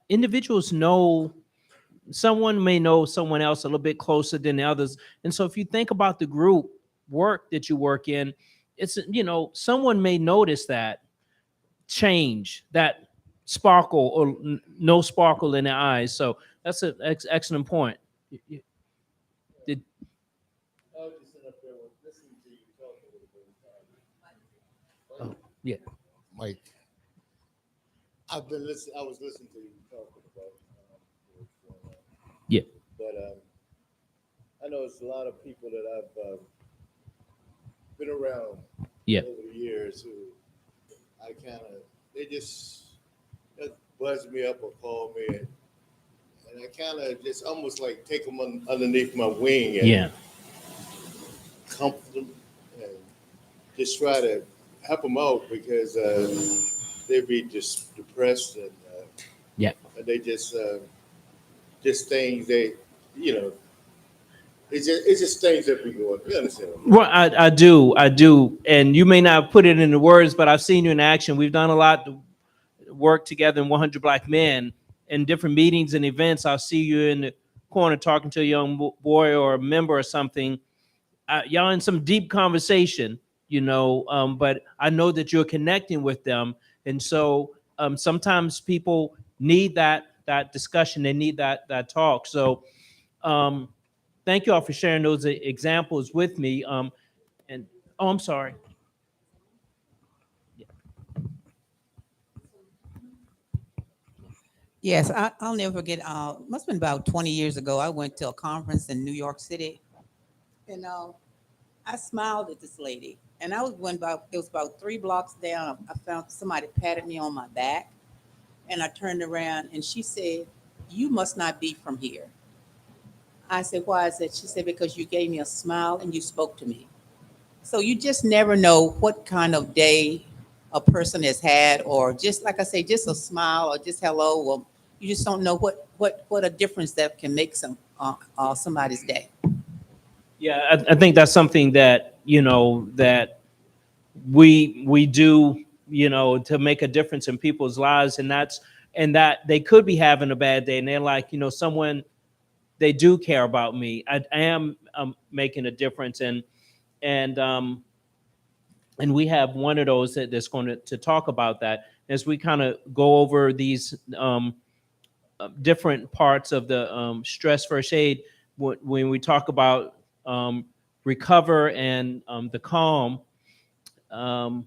[SPEAKER 3] individuals know, someone may know someone else a little bit closer than the others. And so if you think about the group work that you work in, it's, you know, someone may notice that change, that sparkle or no sparkle in their eyes. So that's an excellent point. Did, oh, yeah.
[SPEAKER 7] Mike, I've been listening. I was listening to you talking about what's going on.
[SPEAKER 3] Yeah.
[SPEAKER 7] But I know it's a lot of people that I've been around
[SPEAKER 3] Yeah.
[SPEAKER 7] over the years who I kind of they just buzz me up or call me, and I kind of just almost like take them underneath my wing and
[SPEAKER 3] Yeah.
[SPEAKER 7] comfort them and just try to help them out because they be just depressed and
[SPEAKER 3] Yeah.
[SPEAKER 7] they just things they it's just things that be going. You understand?
[SPEAKER 3] Well, I do, and you may not put it into words, but I've seen you in action. We've done a lot to work together in 100 Black Men in different meetings and events. I'll see you in the corner talking to a young boy or a member or something. Y'all in some deep conversation, but I know that you're connecting with them, and so sometimes people need that discussion. They need that talk. So. Thank you all for sharing those examples with me. And oh, I'm sorry.
[SPEAKER 8] Yes, I'll never forget. Must have been about 20 years ago. I went to a conference in New York City, and I smiled at this lady. And it was about 3 blocks down. I found somebody patted me on my back, and I turned around, and she said, "You must not be from here." I said, "Why is that?" She said, "Because you gave me a smile and you spoke to me." So you just never know what kind of day a person has had, or just like I say, just a smile or just hello. Well, you just don't know what a difference that can make somebody's day.
[SPEAKER 3] Yeah, I think that's something that that we do to make a difference in people's lives, and that they could be having a bad day, and they're like someone they do care about me. I am making a difference, and we have one of those that's going to talk about that as we kind of go over these different parts of the stress first aid. When we talk about recover and the calm, can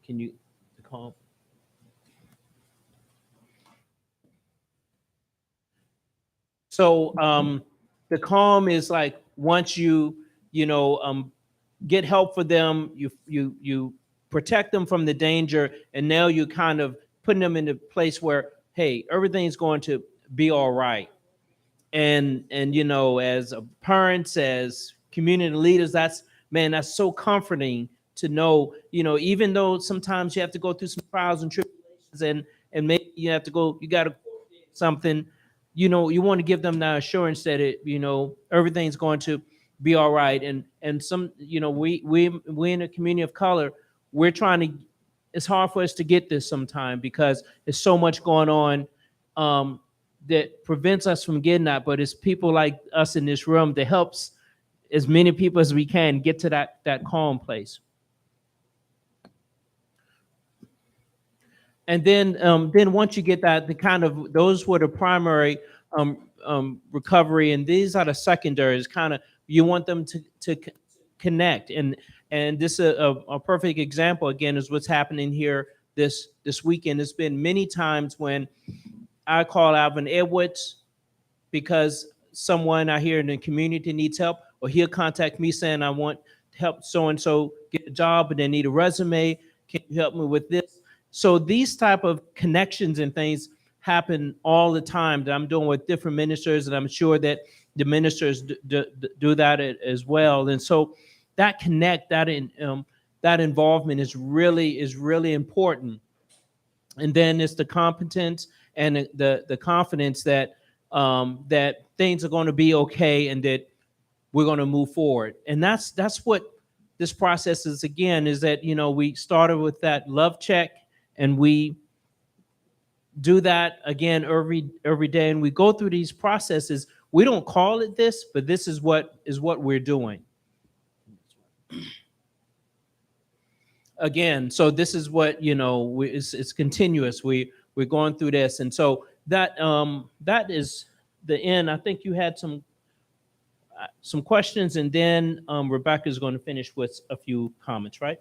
[SPEAKER 3] you the calm? So the calm is like once you get help for them, you protect them from the danger, and now you kind of putting them in a place where, hey, everything's going to be all right. And as parents, as community leaders, that's so comforting to know, even though sometimes you have to go through some trials and tribulations, and maybe you got to something, you want to give them the assurance that everything's going to be all right. And some, we in a community of color, we're trying to, it's hard for us to get this sometime because there's so much going on that prevents us from getting that. But it's people like us in this room that helps as many people as we can get to that calm place. And then once you get that, those were the primary recovery, and these are the secondaries. Kind of, you want them to connect, and this is a perfect example. Again, is what's happening here this weekend. It's been many times when I call Alvin Edwards because someone I hear in the community needs help, or he'll contact me saying, "I want help so and so get a job, and they need a resume. Can you help me with this?" So these type of connections and things happen all the time that I'm doing with different ministers, and I'm sure that the ministers do that as well. And so that that involvement is really important. And then it's the competence and the confidence that that things are going to be okay and that we're going to move forward. And that's what this process is. Again, is that we started with that love check, and we do that again every day, and we go through these processes. We don't call it this, but this is what we're doing. again, so this is what, it's continuous. We're going through this. And so that is the end. I think you had some questions, and then Rebecca is going to finish with a few comments, right?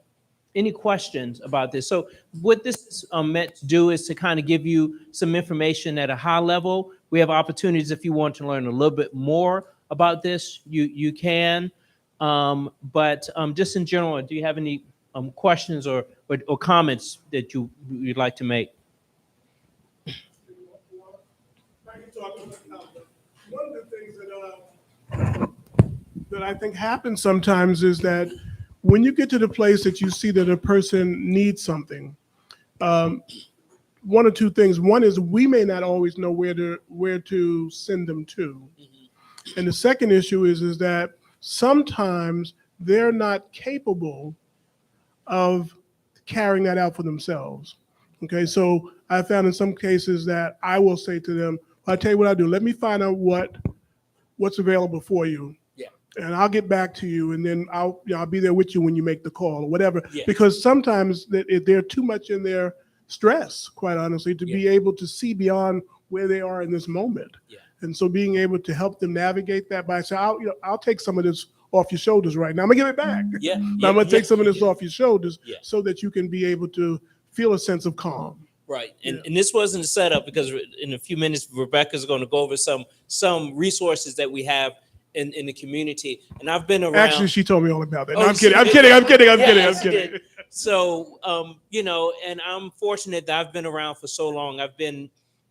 [SPEAKER 3] Any questions about this? So what this is meant to do is to kind of give you some information at a high level. We have opportunities if you want to learn a little bit more about this, you can. But just in general, do you have any questions or comments that you'd like to make?
[SPEAKER 5] One of the things that I think happens sometimes is that when you get to the place that you see that a person needs something, one or two things. One is we may not always know where to send them to, and the second issue is that sometimes they're not capable of carrying that out for themselves. Okay, so I found in some cases that I will say to them, I'll tell you what I'll do. Let me find out what's available for you.
[SPEAKER 3] Yeah.
[SPEAKER 5] And I'll get back to you, and then I'll be there with you when you make the call or whatever.
[SPEAKER 3] Yeah.
[SPEAKER 5] Because sometimes they're too much in their stress, quite honestly, to be able to see beyond where they are in this moment.
[SPEAKER 3] Yeah.
[SPEAKER 5] And so being able to help them navigate that by saying, I'll take some of this off your shoulders right now. I'm gonna give it back.
[SPEAKER 3] Yeah.
[SPEAKER 5] I'm gonna take some of this off your shoulders
[SPEAKER 3] so
[SPEAKER 5] that you can be able to feel a sense of calm.
[SPEAKER 3] Right. And this wasn't a setup, because in a few minutes, Rebecca's going to go over some resources that we have in the community. And I've been around.
[SPEAKER 5] Actually, she told me all about that. No,
[SPEAKER 3] Oh,
[SPEAKER 5] I'm kidding. I'm kidding.
[SPEAKER 3] So, and I'm fortunate that I've been around for so long.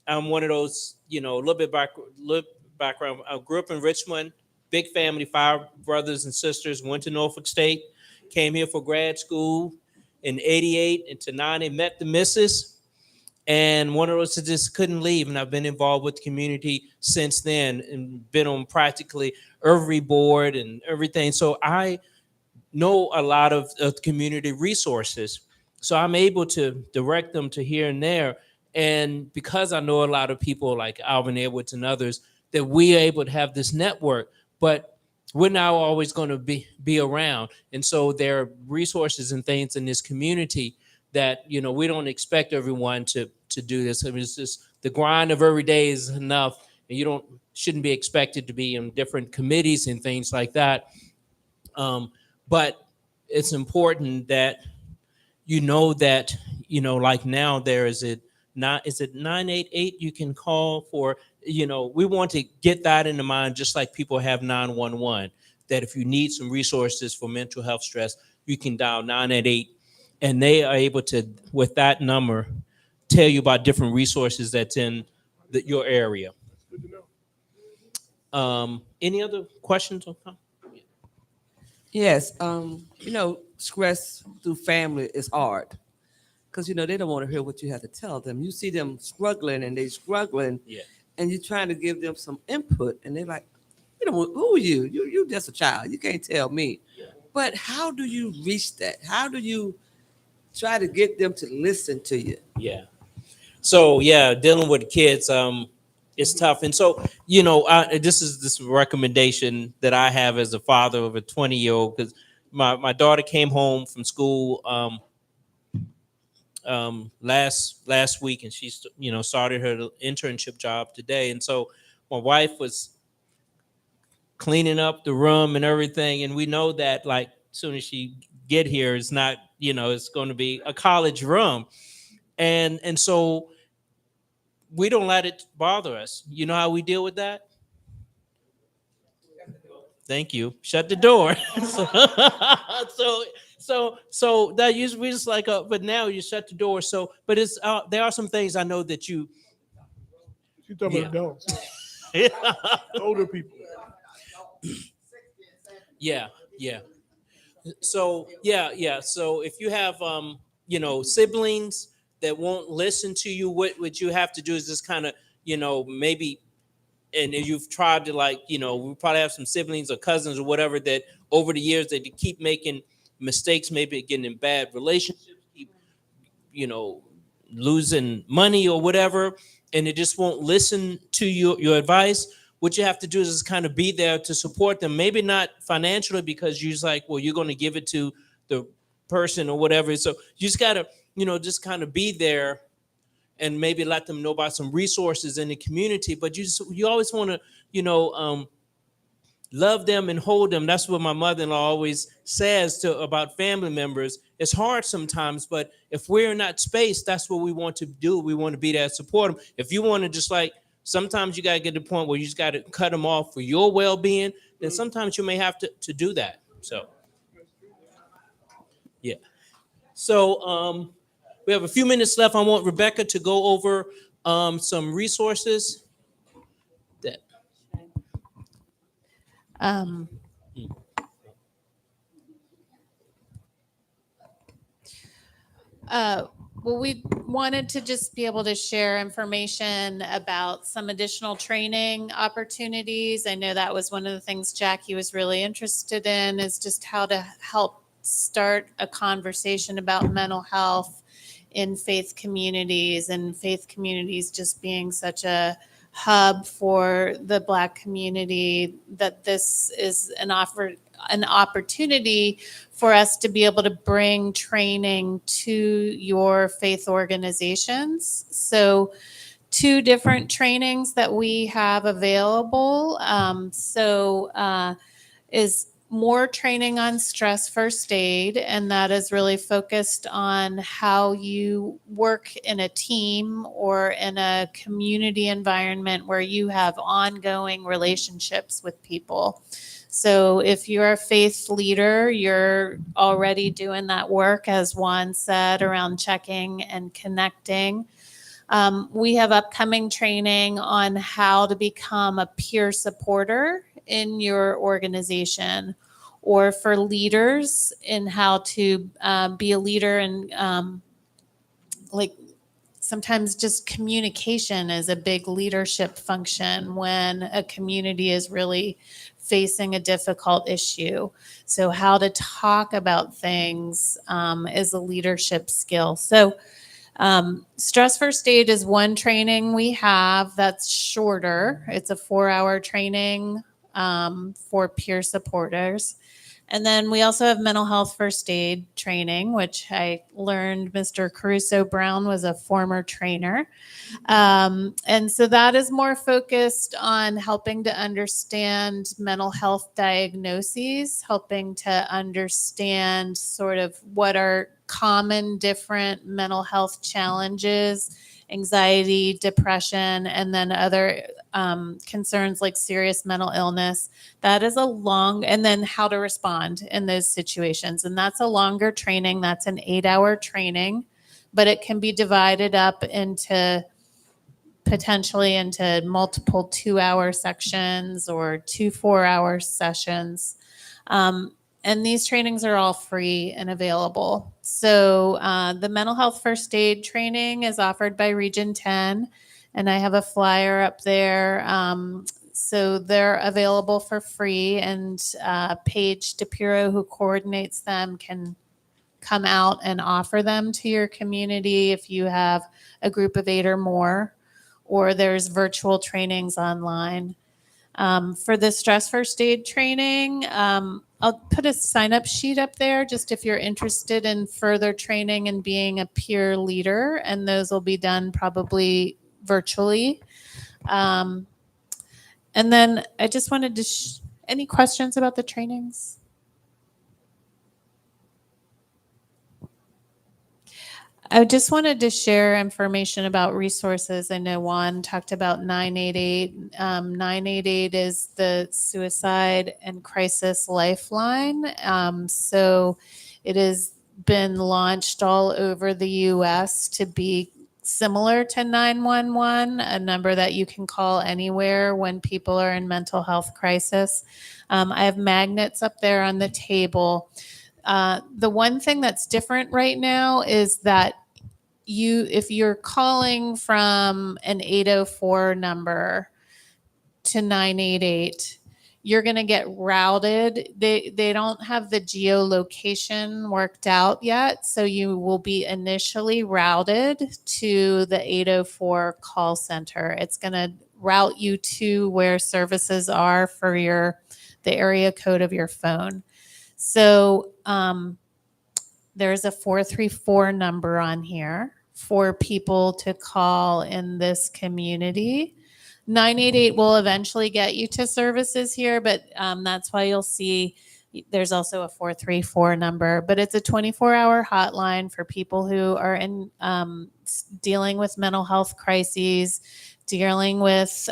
[SPEAKER 3] I'm one of those, a little background. I grew up in Richmond, big family, 5 brothers and sisters, went to Norfolk State, came here for grad school in 88 into 90, met the missus. And one of those that just couldn't leave. And I've been involved with the community since then and been on practically every board and everything. So I know a lot of community resources. So I'm able to direct them to here and there. And because I know a lot of people like Alvin Edwards and others, that we are able to have this network, but we're not always going to be around. And so there are resources and things in this community that, we don't expect everyone to do this. I mean, it's just the grind of every day is enough, and you shouldn't be expected to be in different committees and things like that. But it's important that that, like now there is it 988 you can call for, we want to get that in the mind, just like people have 911, that if you need some resources for mental health stress, you can dial 988. And they are able to, with that number, tell you about different resources that's in your area.
[SPEAKER 5] Good to know.
[SPEAKER 3] Any other questions?
[SPEAKER 9] Yes, stress through family is hard because they don't want to hear what you have to tell them. You see them struggling and and you're trying to give them some input, and they're like, who are you? You just a child. You can't tell me.
[SPEAKER 3] Yeah.
[SPEAKER 9] But how do you reach that? How do you try to get them to listen to you?
[SPEAKER 3] Yeah. So dealing with kids, it's tough. And so, this is this recommendation that I have as a father of a 20-year-old, because my daughter came home from school last week, and she started her internship job today. And so my wife was cleaning up the room and everything, and we know that like as soon as she get here, it's not, it's going to be a college room. And so we don't let it bother us. You know how we deal with that? Thank you. Shut the door. so that usually just like, but now you shut the door. So, but it's there are some things I know that you.
[SPEAKER 5] She's talking about adults, older people.
[SPEAKER 3] Yeah. So So if you have siblings that won't listen to you, what you have to do is just kind of maybe, and you've tried to we probably have some siblings or cousins or whatever that over the years that keep making mistakes, maybe getting in bad relationships, keep losing money or whatever, and they just won't listen to your advice. What you have to do is just kind of be there to support them. Maybe not financially, because you're just like, well, you're going to give it to the person or whatever. So you just gotta, just kind of be there and maybe let them know about some resources in the community. But you always want to, love them and hold them. That's what my mother-in-law always says about family members. It's hard sometimes, but if we're in that space, that's what we want to do. We want to be there to support them. If you want to just sometimes you got to get to the point where you just got to cut them off for your well-being, then sometimes you may have to do that. So, yeah. So we have a few minutes left. I want Rebecca to go over some resources that.
[SPEAKER 2] Well, we wanted to just be able to share information about some additional training opportunities. I know that was one of the things Jackie was really interested in, is just how to help start a conversation about mental health in faith communities, and faith communities just being such a hub for the Black community, that this is an opportunity for us to be able to bring training to your faith organizations. So 2 different trainings that we have available. Is more training on stress first aid, and that is really focused on how you work in a team or in a community environment where you have ongoing relationships with people. So if you're a faith leader, you're already doing that work, as Juan said, around checking and connecting. We have upcoming training on how to become a peer supporter in your organization, or for leaders in how to be a leader. And sometimes just communication is a big leadership function when a community is really facing a difficult issue. So how to talk about things is a leadership skill. So stress first aid is one training we have that's shorter. It's a 4-hour training for peer supporters. And then we also have mental health first aid training, which I learned Mr. Caruso Brown was a former trainer. And so that is more focused on helping to understand mental health diagnoses, helping to understand sort of what are common different mental health challenges, anxiety, depression, and then other concerns like serious mental illness. That is and then how to respond in those situations. And that's a longer training. That's an 8-hour training, but it can be divided up potentially into multiple 2-hour sections or 2 4-hour sessions. And these trainings are all free and available. So the mental health first aid training is offered by Region 10, and I have a flyer up there. So they're available for free, and Paige DePiro, who coordinates them, can come out and offer them to your community if you have a group of 8 or more, or there's virtual trainings online. For the stress first aid training, I'll put a sign-up sheet up there just if you're interested in further training and being a peer leader, and those will be done probably virtually. And then I just wanted to, any questions about the trainings? I just wanted to share information about resources. I know Juan talked about 988. 988 is the Suicide and Crisis Lifeline. So it has been launched all over the U.S. to be similar to 911, a number that you can call anywhere when people are in mental health crisis. I have magnets up there on the table. The one thing that's different right now is that if you're calling from an 804 number to 988, you're going to get routed. They don't have the geolocation worked out yet, so you will be initially routed to the 804 call center. It's going to route you to where services are for the area code of your phone. So there's a 434 number on here for people to call in this community. 988 will eventually get you to services here, but that's why you'll see there's also a 434 number, but it's a 24-hour hotline for people who are in dealing with mental health crises, dealing with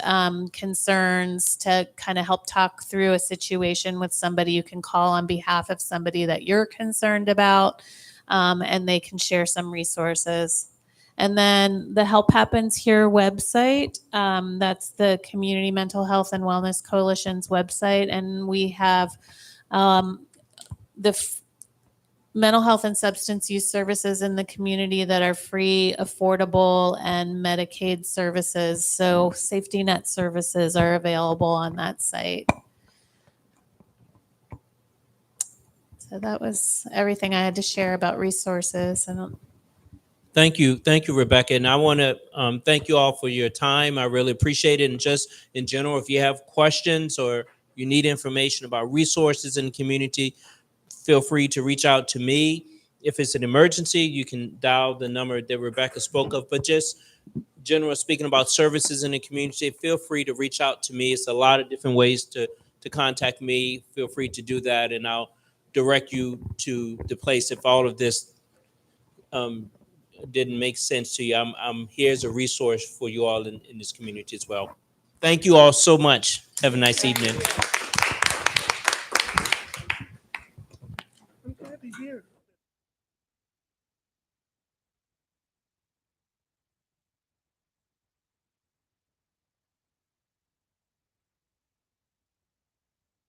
[SPEAKER 2] concerns, to kind of help talk through a situation with somebody. You can call on behalf of somebody that you're concerned about, and they can share some resources. And then the Help Happens Here website, that's the Community Mental Health and Wellness Coalition's website. And we have mental health and substance use services in the community that are free, affordable, and Medicaid services. So safety net services are available on that site. So that was everything I had to share about resources.
[SPEAKER 3] Thank you, Rebecca. And I want to thank you all for your time. I really appreciate it. And just in general, if you have questions or you need information about resources in the community, feel free to reach out to me. If it's an emergency, you can dial the number that Rebecca spoke of. But just general speaking about services in the community, feel free to reach out to me. It's a lot of different ways to contact me. Feel free to do that, and I'll direct you to the place if all of this didn't make sense to you. I'm here as a resource for you all in this community as well. Thank you all so much. Have a nice evening.